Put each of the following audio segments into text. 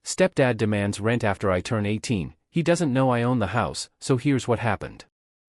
Stepdad demands rent after I turn 18, he doesn't know I own the house, so here's what happened.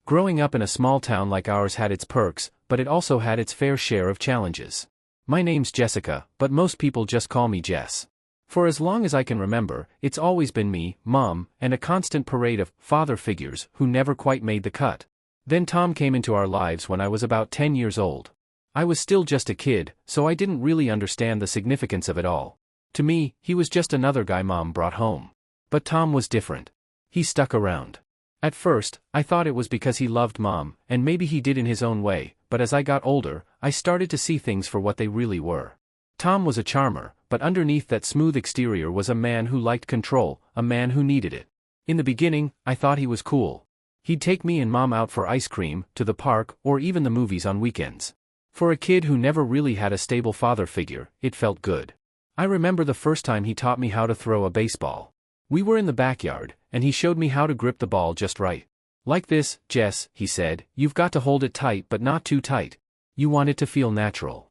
Growing up in a small town like ours had its perks, but it also had its fair share of challenges. My name's Jessica, but most people just call me Jess. For as long as I can remember, it's always been me, Mom, and a constant parade of father figures who never quite made the cut. Then Tom came into our lives when I was about 10 years old. I was still just a kid, so I didn't really understand the significance of it all. To me, he was just another guy Mom brought home. But Tom was different. He stuck around. At first, I thought it was because he loved Mom, and maybe he did in his own way, but as I got older, I started to see things for what they really were. Tom was a charmer, but underneath that smooth exterior was a man who liked control, a man who needed it. In the beginning, I thought he was cool. He'd take me and Mom out for ice cream, to the park, or even the movies on weekends. For a kid who never really had a stable father figure, it felt good. I remember the first time he taught me how to throw a baseball. We were in the backyard, and he showed me how to grip the ball just right. Like this, Jess, he said, you've got to hold it tight but not too tight. You want it to feel natural.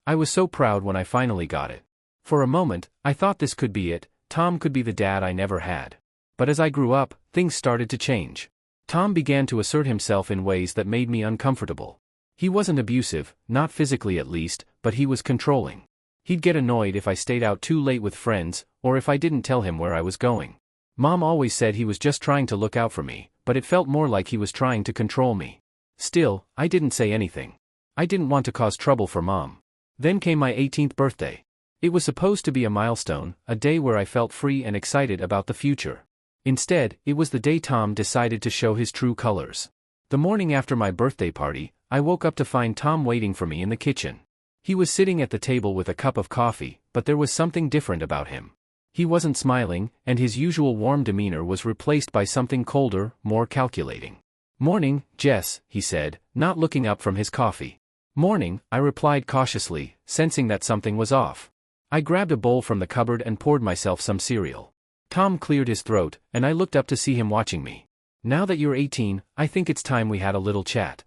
I was so proud when I finally got it. For a moment, I thought this could be it, Tom could be the dad I never had. But as I grew up, things started to change. Tom began to assert himself in ways that made me uncomfortable. He wasn't abusive, not physically at least, but he was controlling. He'd get annoyed if I stayed out too late with friends, or if I didn't tell him where I was going. Mom always said he was just trying to look out for me, but it felt more like he was trying to control me. Still, I didn't say anything. I didn't want to cause trouble for Mom. Then came my 18th birthday. It was supposed to be a milestone, a day where I felt free and excited about the future. Instead, it was the day Tom decided to show his true colors. The morning after my birthday party, I woke up to find Tom waiting for me in the kitchen. He was sitting at the table with a cup of coffee, but there was something different about him. He wasn't smiling, and his usual warm demeanor was replaced by something colder, more calculating. "Morning, Jess," he said, not looking up from his coffee. "Morning," I replied cautiously, sensing that something was off. I grabbed a bowl from the cupboard and poured myself some cereal. Tom cleared his throat, and I looked up to see him watching me. "Now that you're 18, I think it's time we had a little chat."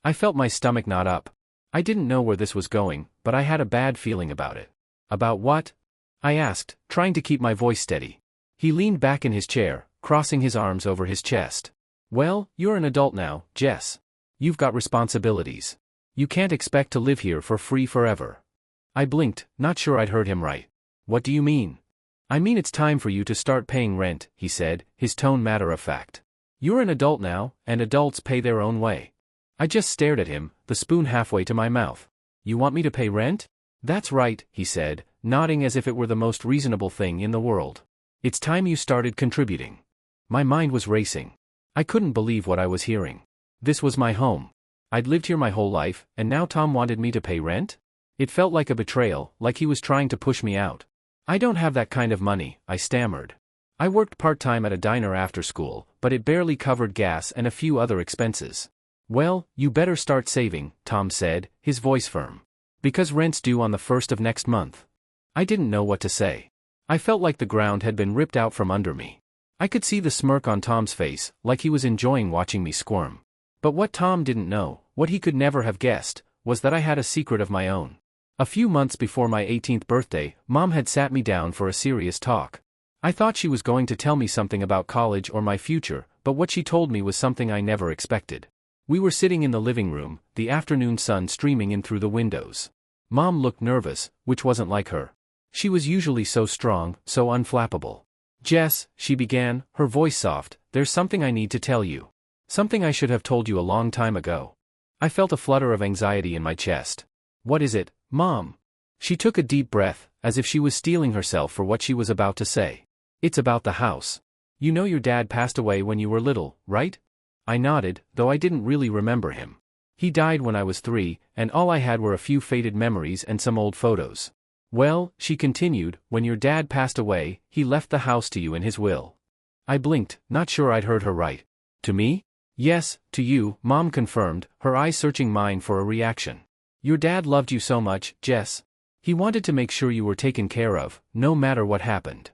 I felt my stomach knot up. I didn't know where this was going, but I had a bad feeling about it. "About what?" I asked, trying to keep my voice steady. He leaned back in his chair, crossing his arms over his chest. "Well, you're an adult now, Jess. You've got responsibilities. You can't expect to live here for free forever." I blinked, not sure I'd heard him right. "What do you mean?" "I mean it's time for you to start paying rent," he said, his tone matter-of-fact. "You're an adult now, and adults pay their own way." I just stared at him, the spoon halfway to my mouth. "You want me to pay rent?" "That's right," he said, nodding as if it were the most reasonable thing in the world. "It's time you started contributing." My mind was racing. I couldn't believe what I was hearing. This was my home. I'd lived here my whole life, and now Tom wanted me to pay rent? It felt like a betrayal, like he was trying to push me out. "I don't have that kind of money," I stammered. I worked part-time at a diner after school, but it barely covered gas and a few other expenses. "Well, you better start saving," Tom said, his voice firm. "Because rent's due on the 1st of next month." I didn't know what to say. I felt like the ground had been ripped out from under me. I could see the smirk on Tom's face, like he was enjoying watching me squirm. But what Tom didn't know, what he could never have guessed, was that I had a secret of my own. A few months before my 18th birthday, Mom had sat me down for a serious talk. I thought she was going to tell me something about college or my future, but what she told me was something I never expected. We were sitting in the living room, the afternoon sun streaming in through the windows. Mom looked nervous, which wasn't like her. She was usually so strong, so unflappable. "Jess," she began, her voice soft, "there's something I need to tell you. Something I should have told you a long time ago." I felt a flutter of anxiety in my chest. "What is it, Mom?" She took a deep breath, as if she was steeling herself for what she was about to say. "It's about the house. You know your dad passed away when you were little, right?" I nodded, though I didn't really remember him. "He died when I was 3, and all I had were a few faded memories and some old photos." "Well," she continued, "when your dad passed away, he left the house to you in his will." I blinked, not sure I'd heard her right. "To me?" "Yes, to you," Mom confirmed, her eyes searching mine for a reaction. "Your dad loved you so much, Jess. He wanted to make sure you were taken care of, no matter what happened."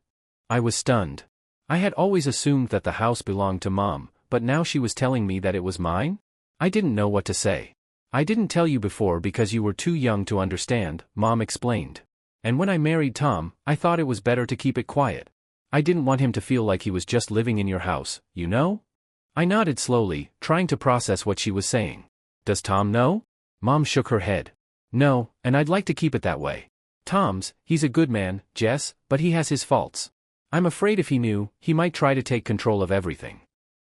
I was stunned. I had always assumed that the house belonged to Mom, but now she was telling me that it was mine? I didn't know what to say. "I didn't tell you before because you were too young to understand," Mom explained. "And when I married Tom, I thought it was better to keep it quiet. I didn't want him to feel like he was just living in your house, you know? I nodded slowly, trying to process what she was saying. Does Tom know? Mom shook her head. No, and I'd like to keep it that way. He's a good man, Jess, but he has his faults. I'm afraid if he knew, he might try to take control of everything.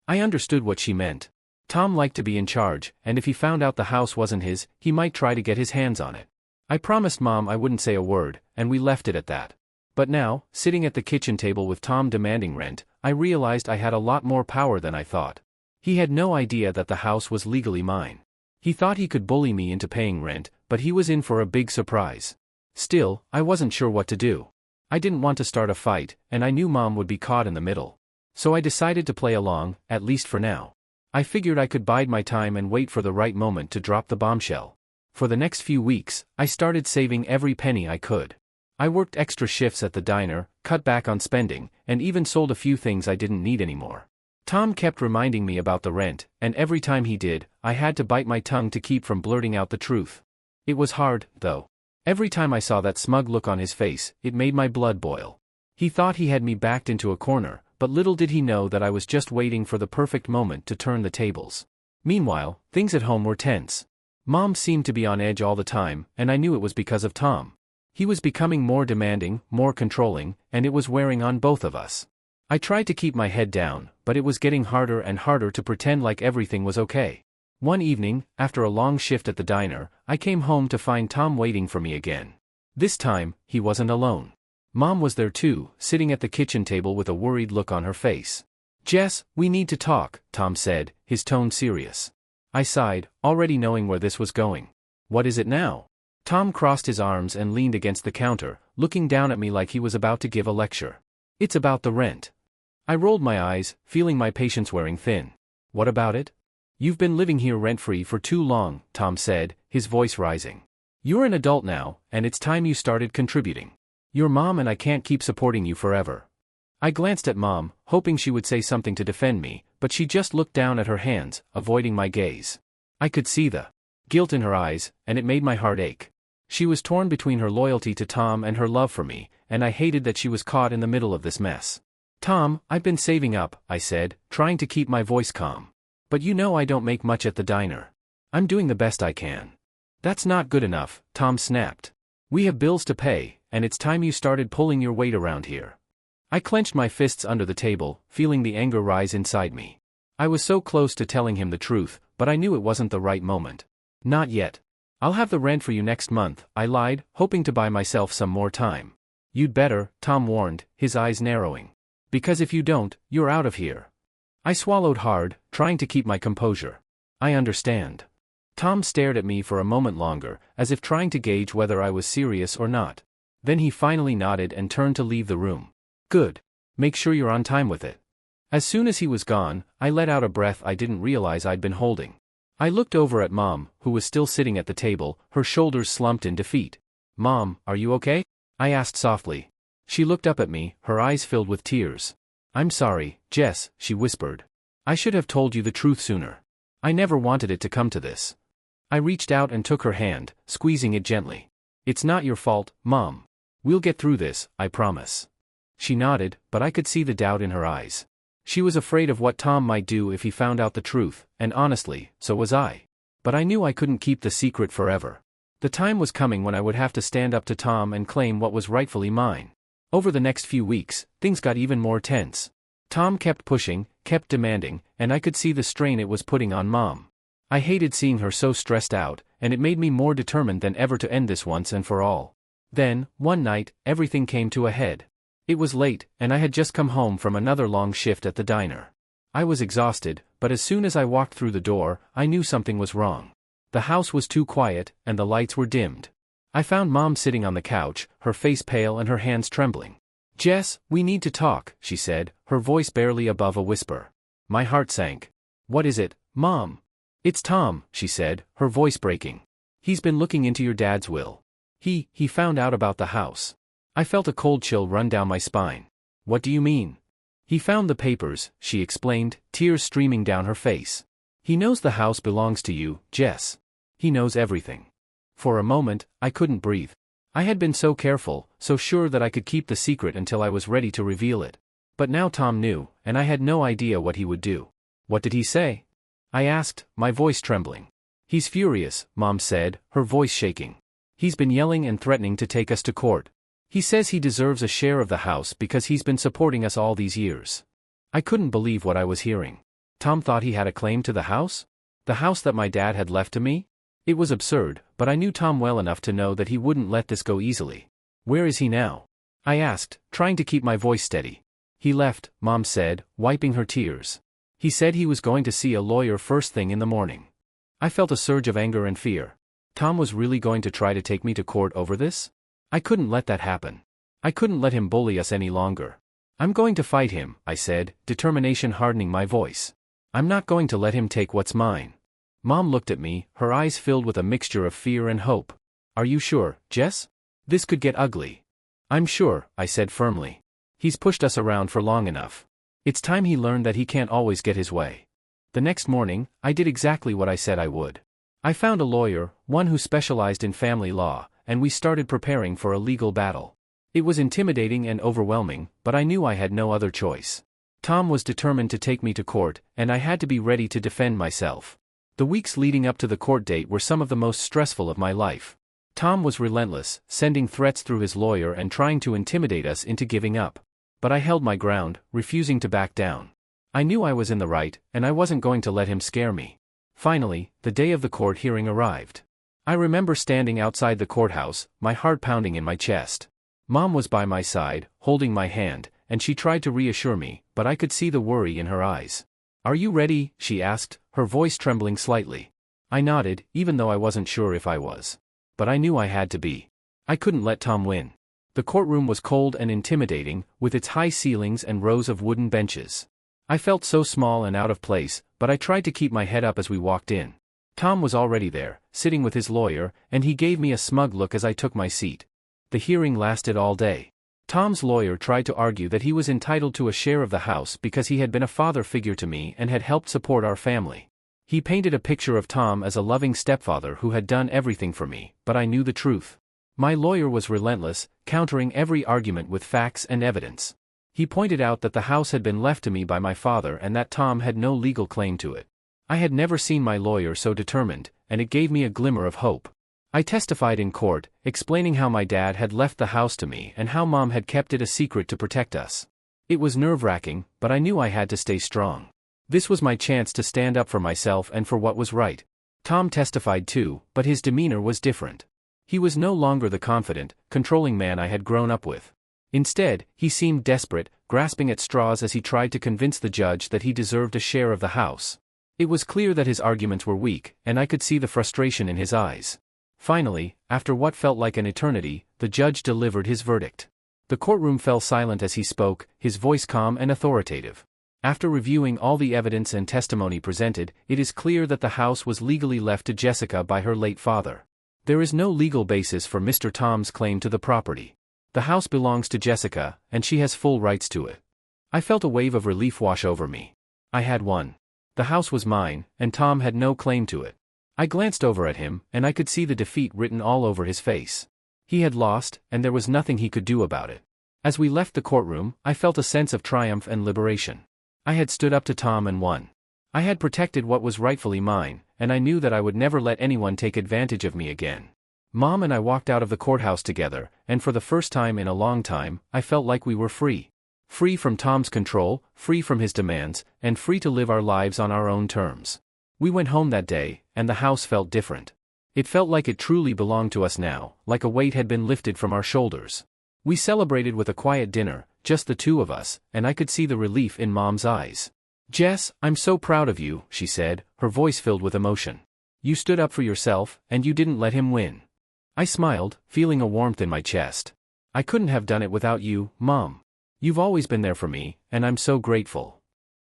I understood what she meant. Tom liked to be in charge, and if he found out the house wasn't his, he might try to get his hands on it. I promised Mom I wouldn't say a word, and we left it at that. But now, sitting at the kitchen table with Tom demanding rent, I realized I had a lot more power than I thought. He had no idea that the house was legally mine. He thought he could bully me into paying rent, but he was in for a big surprise. Still, I wasn't sure what to do. I didn't want to start a fight, and I knew Mom would be caught in the middle. So I decided to play along, at least for now. I figured I could bide my time and wait for the right moment to drop the bombshell. For the next few weeks, I started saving every penny I could. I worked extra shifts at the diner, cut back on spending, and even sold a few things I didn't need anymore. Tom kept reminding me about the rent, and every time he did, I had to bite my tongue to keep from blurting out the truth. It was hard, though. Every time I saw that smug look on his face, it made my blood boil. He thought he had me backed into a corner, but little did he know that I was just waiting for the perfect moment to turn the tables. Meanwhile, things at home were tense. Mom seemed to be on edge all the time, and I knew it was because of Tom. He was becoming more demanding, more controlling, and it was wearing on both of us. I tried to keep my head down, but it was getting harder and harder to pretend like everything was okay. One evening, after a long shift at the diner, I came home to find Tom waiting for me again. This time, he wasn't alone. Mom was there too, sitting at the kitchen table with a worried look on her face. Jess, we need to talk, Tom said, his tone serious. I sighed, already knowing where this was going. What is it now? Tom crossed his arms and leaned against the counter, looking down at me like he was about to give a lecture. It's about the rent. I rolled my eyes, feeling my patience wearing thin. What about it? You've been living here rent-free for too long, Tom said, his voice rising. You're an adult now, and it's time you started contributing. Your mom and I can't keep supporting you forever. I glanced at Mom, hoping she would say something to defend me, but she just looked down at her hands, avoiding my gaze. I could see the guilt in her eyes, and it made my heart ache. She was torn between her loyalty to Tom and her love for me, and I hated that she was caught in the middle of this mess. Tom, I've been saving up, I said, trying to keep my voice calm. But you know I don't make much at the diner. I'm doing the best I can. That's not good enough, Tom snapped. We have bills to pay, and it's time you started pulling your weight around here. I clenched my fists under the table, feeling the anger rise inside me. I was so close to telling him the truth, but I knew it wasn't the right moment. Not yet. I'll have the rent for you next month, I lied, hoping to buy myself some more time. You'd better, Tom warned, his eyes narrowing. Because if you don't, you're out of here. I swallowed hard, trying to keep my composure. I understand. Tom stared at me for a moment longer, as if trying to gauge whether I was serious or not. Then he finally nodded and turned to leave the room. Good. Make sure you're on time with it. As soon as he was gone, I let out a breath I didn't realize I'd been holding. I looked over at Mom, who was still sitting at the table, her shoulders slumped in defeat. Mom, are you okay? I asked softly. She looked up at me, her eyes filled with tears. I'm sorry, Jess, she whispered. I should have told you the truth sooner. I never wanted it to come to this. I reached out and took her hand, squeezing it gently. It's not your fault, Mom. We'll get through this, I promise. She nodded, but I could see the doubt in her eyes. She was afraid of what Tom might do if he found out the truth, and honestly, so was I. But I knew I couldn't keep the secret forever. The time was coming when I would have to stand up to Tom and claim what was rightfully mine. Over the next few weeks, things got even more tense. Tom kept pushing, kept demanding, and I could see the strain it was putting on Mom. I hated seeing her so stressed out, and it made me more determined than ever to end this once and for all. Then, one night, everything came to a head. It was late, and I had just come home from another long shift at the diner. I was exhausted, but as soon as I walked through the door, I knew something was wrong. The house was too quiet, and the lights were dimmed. I found Mom sitting on the couch, her face pale and her hands trembling. Jess, we need to talk, she said, her voice barely above a whisper. My heart sank. What is it, Mom? It's Tom, she said, her voice breaking. He's been looking into your dad's will. He found out about the house. I felt a cold chill run down my spine. What do you mean? He found the papers, she explained, tears streaming down her face. He knows the house belongs to you, Jess. He knows everything. For a moment, I couldn't breathe. I had been so careful, so sure that I could keep the secret until I was ready to reveal it. But now Tom knew, and I had no idea what he would do. What did he say? I asked, my voice trembling. He's furious, Mom said, her voice shaking. He's been yelling and threatening to take us to court. He says he deserves a share of the house because he's been supporting us all these years. I couldn't believe what I was hearing. Tom thought he had a claim to the house? The house that my dad had left to me? It was absurd, but I knew Tom well enough to know that he wouldn't let this go easily. Where is he now? I asked, trying to keep my voice steady. He left, Mom said, wiping her tears. He said he was going to see a lawyer first thing in the morning. I felt a surge of anger and fear. Tom was really going to try to take me to court over this? I couldn't let that happen. I couldn't let him bully us any longer. I'm going to fight him, I said, determination hardening my voice. I'm not going to let him take what's mine. Mom looked at me, her eyes filled with a mixture of fear and hope. Are you sure, Jess? This could get ugly. I'm sure, I said firmly. He's pushed us around for long enough. It's time he learned that he can't always get his way. The next morning, I did exactly what I said I would. I found a lawyer, one who specialized in family law, and we started preparing for a legal battle. It was intimidating and overwhelming, but I knew I had no other choice. Tom was determined to take me to court, and I had to be ready to defend myself. The weeks leading up to the court date were some of the most stressful of my life. Tom was relentless, sending threats through his lawyer and trying to intimidate us into giving up. But I held my ground, refusing to back down. I knew I was in the right, and I wasn't going to let him scare me. Finally, the day of the court hearing arrived. I remember standing outside the courthouse, my heart pounding in my chest. Mom was by my side, holding my hand, and she tried to reassure me, but I could see the worry in her eyes. Are you ready? She asked, her voice trembling slightly. I nodded, even though I wasn't sure if I was. But I knew I had to be. I couldn't let Tom win. The courtroom was cold and intimidating, with its high ceilings and rows of wooden benches. I felt so small and out of place, but I tried to keep my head up as we walked in. Tom was already there, sitting with his lawyer, and he gave me a smug look as I took my seat. The hearing lasted all day. Tom's lawyer tried to argue that he was entitled to a share of the house because he had been a father figure to me and had helped support our family. He painted a picture of Tom as a loving stepfather who had done everything for me, but I knew the truth. My lawyer was relentless, countering every argument with facts and evidence. He pointed out that the house had been left to me by my father and that Tom had no legal claim to it. I had never seen my lawyer so determined, and it gave me a glimmer of hope. I testified in court, explaining how my dad had left the house to me and how Mom had kept it a secret to protect us. It was nerve-wracking, but I knew I had to stay strong. This was my chance to stand up for myself and for what was right. Tom testified too, but his demeanor was different. He was no longer the confident, controlling man I had grown up with. Instead, he seemed desperate, grasping at straws as he tried to convince the judge that he deserved a share of the house. It was clear that his arguments were weak, and I could see the frustration in his eyes. Finally, after what felt like an eternity, the judge delivered his verdict. The courtroom fell silent as he spoke, his voice calm and authoritative. After reviewing all the evidence and testimony presented, it is clear that the house was legally left to Jessica by her late father. There is no legal basis for Mr. Tom's claim to the property. The house belongs to Jessica, and she has full rights to it. I felt a wave of relief wash over me. I had won. The house was mine, and Tom had no claim to it. I glanced over at him, and I could see the defeat written all over his face. He had lost, and there was nothing he could do about it. As we left the courtroom, I felt a sense of triumph and liberation. I had stood up to Tom and won. I had protected what was rightfully mine, and I knew that I would never let anyone take advantage of me again. Mom and I walked out of the courthouse together, and for the first time in a long time, I felt like we were free. Free from Tom's control, free from his demands, and free to live our lives on our own terms. We went home that day, and the house felt different. It felt like it truly belonged to us now, like a weight had been lifted from our shoulders. We celebrated with a quiet dinner, just the two of us, and I could see the relief in Mom's eyes. "Jess, I'm so proud of you," she said, her voice filled with emotion. "You stood up for yourself, and you didn't let him win." I smiled, feeling a warmth in my chest. "I couldn't have done it without you, Mom. You've always been there for me, and I'm so grateful."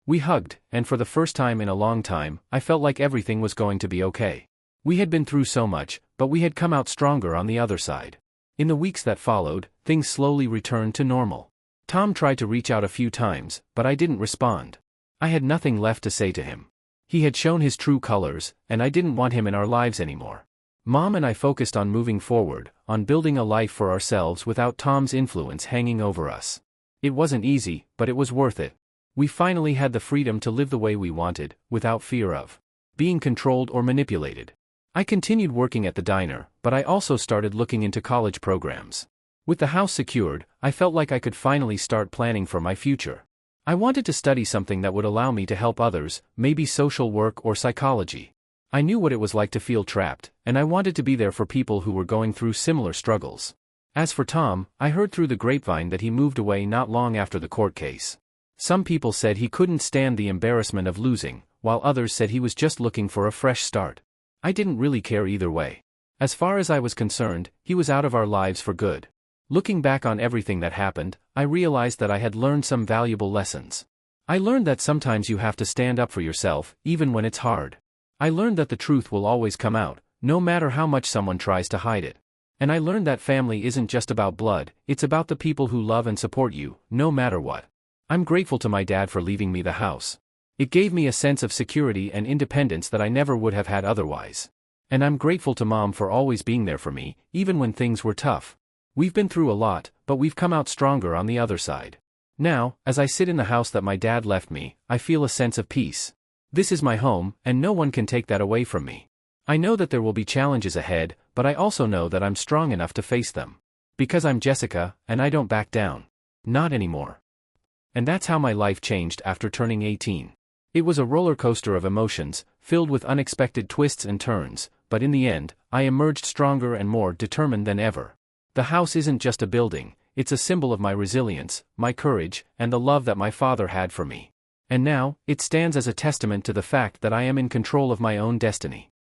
We hugged, and for the first time in a long time, I felt like everything was going to be okay. We had been through so much, but we had come out stronger on the other side. In the weeks that followed, things slowly returned to normal. Tom tried to reach out a few times, but I didn't respond. I had nothing left to say to him. He had shown his true colors, and I didn't want him in our lives anymore. Mom and I focused on moving forward, on building a life for ourselves without Tom's influence hanging over us. It wasn't easy, but it was worth it. We finally had the freedom to live the way we wanted, without fear of being controlled or manipulated. I continued working at the diner, but I also started looking into college programs. With the house secured, I felt like I could finally start planning for my future. I wanted to study something that would allow me to help others, maybe social work or psychology. I knew what it was like to feel trapped, and I wanted to be there for people who were going through similar struggles. As for Tom, I heard through the grapevine that he moved away not long after the court case. Some people said he couldn't stand the embarrassment of losing, while others said he was just looking for a fresh start. I didn't really care either way. As far as I was concerned, he was out of our lives for good. Looking back on everything that happened, I realized that I had learned some valuable lessons. I learned that sometimes you have to stand up for yourself, even when it's hard. I learned that the truth will always come out, no matter how much someone tries to hide it. And I learned that family isn't just about blood, it's about the people who love and support you, no matter what. I'm grateful to my dad for leaving me the house. It gave me a sense of security and independence that I never would have had otherwise. And I'm grateful to Mom for always being there for me, even when things were tough. We've been through a lot, but we've come out stronger on the other side. Now, as I sit in the house that my dad left me, I feel a sense of peace. This is my home, and no one can take that away from me. I know that there will be challenges ahead, but I also know that I'm strong enough to face them. Because I'm Jessica, and I don't back down. Not anymore. And that's how my life changed after turning 18. It was a roller coaster of emotions, filled with unexpected twists and turns, but in the end, I emerged stronger and more determined than ever. The house isn't just a building, it's a symbol of my resilience, my courage, and the love that my father had for me. And now, it stands as a testament to the fact that I am in control of my own destiny.